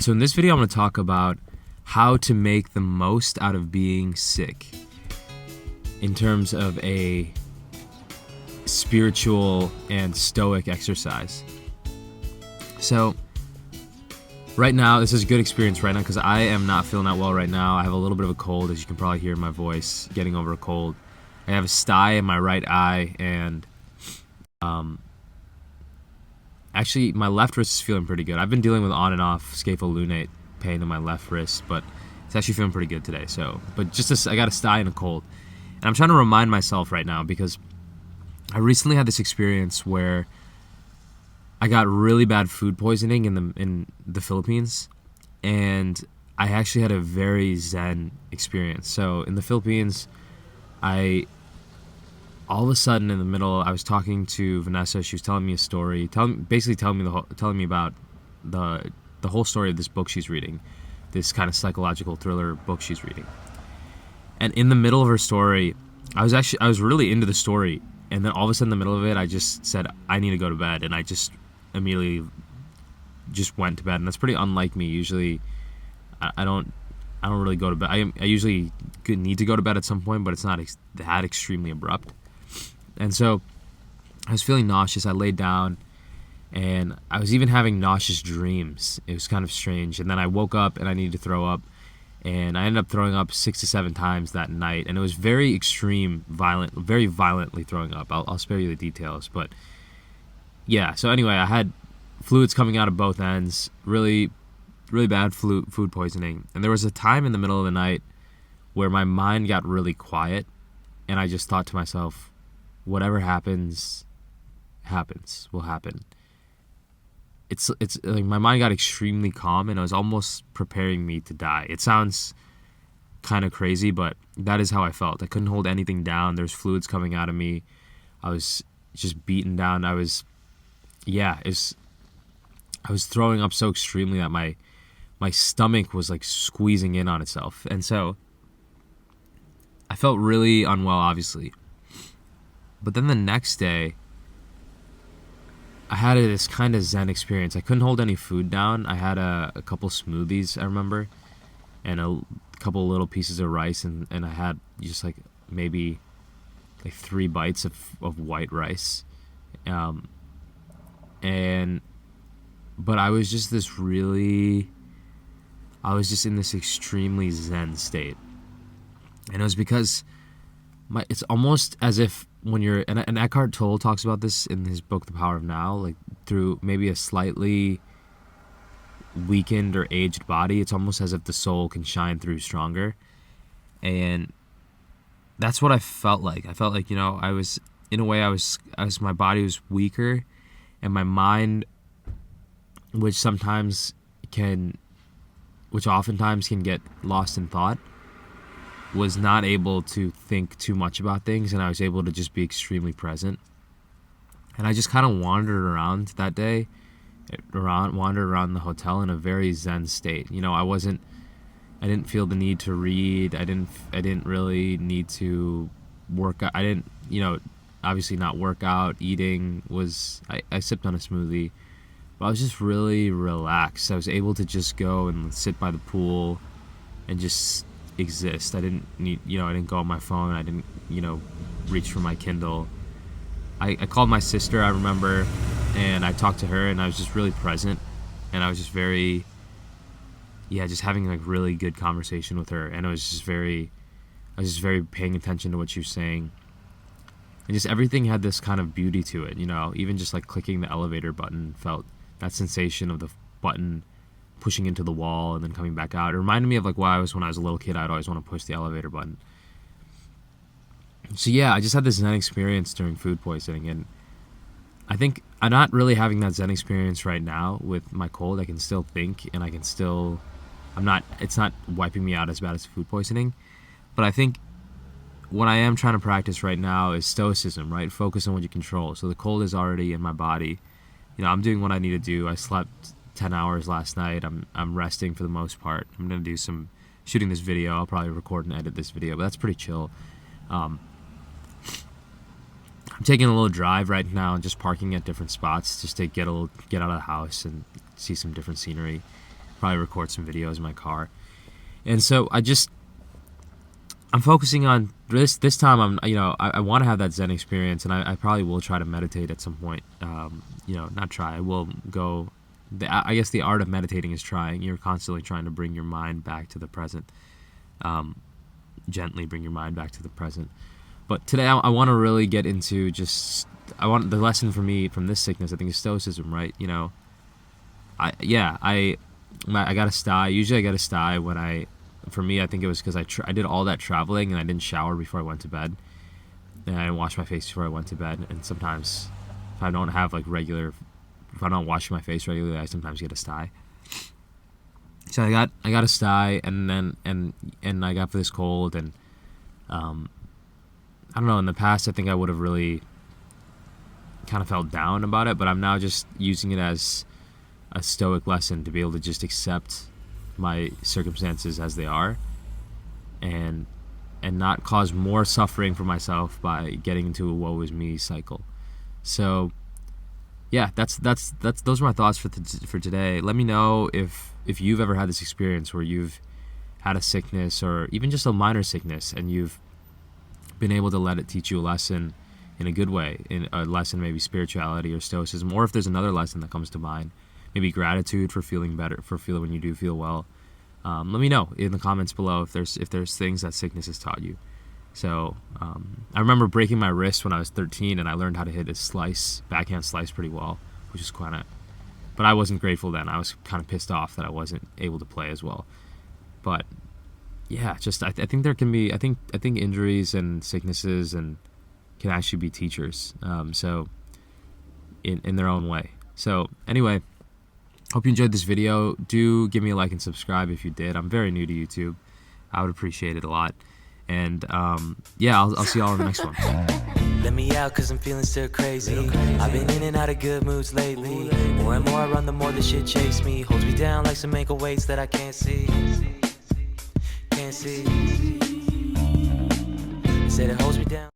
So in this video, I'm going to talk about how to make the most out of being sick in terms of a spiritual and stoic exercise. So right now, this is a good experience right now because I am not feeling that well right now. I have a little bit of a cold, as you can probably hear in my voice, getting over a cold. I have a sty in my right eye, and actually, my left wrist is feeling pretty good. I've been dealing with on and off scapholunate pain in my left wrist, but it's actually feeling pretty good today. I got a sty and a cold. And I'm trying to remind myself right now because I recently had this experience where I got really bad food poisoning in the Philippines, and I actually had a very zen experience. So in the Philippines, all of a sudden in the middle, I was talking to Vanessa. She was telling me a story, telling me about the whole story of this book she's reading, this kind of psychological thriller book she's reading. And in the middle of her story, I was really into the story, and then all of a sudden in the middle of it, I just said I need to go to bed, and I just immediately just went to bed. And that's pretty unlike me. Usually, I don't really go to bed. I usually need to go to bed at some point, but it's not that extremely abrupt. And so I was feeling nauseous. I laid down, and I was even having nauseous dreams. It was kind of strange. And then I woke up, and I needed to throw up, and I ended up throwing up 6 to 7 times that night. And it was very extreme, very violently throwing up. I'll spare you the details. But yeah, so anyway, I had fluids coming out of both ends, really, really bad food poisoning. And there was a time in the middle of the night where my mind got really quiet, and I just thought to myself, whatever happens will happen. It's like my mind got extremely calm, and it was almost preparing me to die. It sounds kind of crazy, but that is how I felt. I couldn't hold anything down. There's fluids coming out of me. I was just beaten down. I was throwing up so extremely that my stomach was like squeezing in on itself. And so I felt really unwell, obviously. But then the next day, I had this kind of zen experience. I couldn't hold any food down. I had a couple smoothies, I remember, and a couple little pieces of rice, and I had just like maybe like 3 bites of white rice. But I was just in this extremely zen state. And it was because it's almost as if when you're, and Eckhart Tolle talks about this in his book, The Power of Now, like through maybe a slightly weakened or aged body, it's almost as if the soul can shine through stronger. And that's what I felt like. I felt like, I was, in a way, my body was weaker, and my mind, which oftentimes can get lost in thought, was not able to think too much about things, and I was able to just be extremely present. And I just kind of wandered around that day, wandered around the hotel in a very zen state. I didn't feel the need to read. I didn't really need to work out. I didn't, obviously not work out. Eating was, I sipped on a smoothie, but I was just really relaxed. I was able to just go and sit by the pool and just exist. I didn't need, I didn't go on my phone. I didn't, reach for my Kindle. I called my sister, I remember, and I talked to her, and I was just really present, and I was just very, just having like really good conversation with her, and I was just very paying attention to what she was saying, and just everything had this kind of beauty to it, even just like clicking the elevator button felt that sensation of the button pushing into the wall and then coming back out. It reminded me of like when I was a little kid. I'd always want to push the elevator button. So yeah, I just had this zen experience during food poisoning, and I think I'm not really having that zen experience right now with my cold. I can still think, and it's not wiping me out as bad as food poisoning, but I think what I am trying to practice right now is stoicism, right? Focus on what you control. So the cold is already in my body. I'm doing what I need to do. I slept 10 hours last night. I'm resting for the most part. I'm going to do some shooting this video. I'll probably record and edit this video, but that's pretty chill. I'm taking a little drive right now and just parking at different spots just to get out of the house and see some different scenery. probably record some videos in my car. And so I'm focusing on this time. I want to have that Zen experience, and I probably will try to meditate at some point. Not try. I will go. I guess the art of meditating is trying. You're constantly trying to bring your mind back to the present. Gently bring your mind back to the present. But today I want to really get into the lesson for me from this sickness, I think, is stoicism, right? I got a sty. Usually I get a sty for me, I think it was because I did all that traveling and I didn't shower before I went to bed. And I didn't wash my face before I went to bed. And sometimes if I'm not washing my face regularly, I sometimes get a sty. So I got a sty, and I got this cold, and I don't know, in the past I think I would have really kind of felt down about it, but I'm now just using it as a stoic lesson to be able to just accept my circumstances as they are, and not cause more suffering for myself by getting into a woe is me cycle. So yeah, that's those are my thoughts for today. Let me know if you've ever had this experience where you've had a sickness, or even just a minor sickness, and you've been able to let it teach you a lesson in a good way, in a lesson maybe spirituality or stoicism, or if there's another lesson that comes to mind, maybe gratitude for feeling better, for feeling when you do feel well. Let me know in the comments below if there's things that sickness has taught you. So I remember breaking my wrist when I was 13, and I learned how to hit a backhand slice pretty well, which is but I wasn't grateful then. I was kind of pissed off that I wasn't able to play as well. But yeah, I think there can be, I think injuries and sicknesses can actually be teachers. So in their own way. So anyway, hope you enjoyed this video. Do give me a like and subscribe if you did. I'm very new to YouTube. I would appreciate it a lot. And I'll see y'all in the next one. Let me out, cause I'm feeling still crazy. I've been in and out of good moods lately. More and more I run, the more the shit chase me. Holds me down like some ankle weights that I can't see. Can't see. Said it holds me down.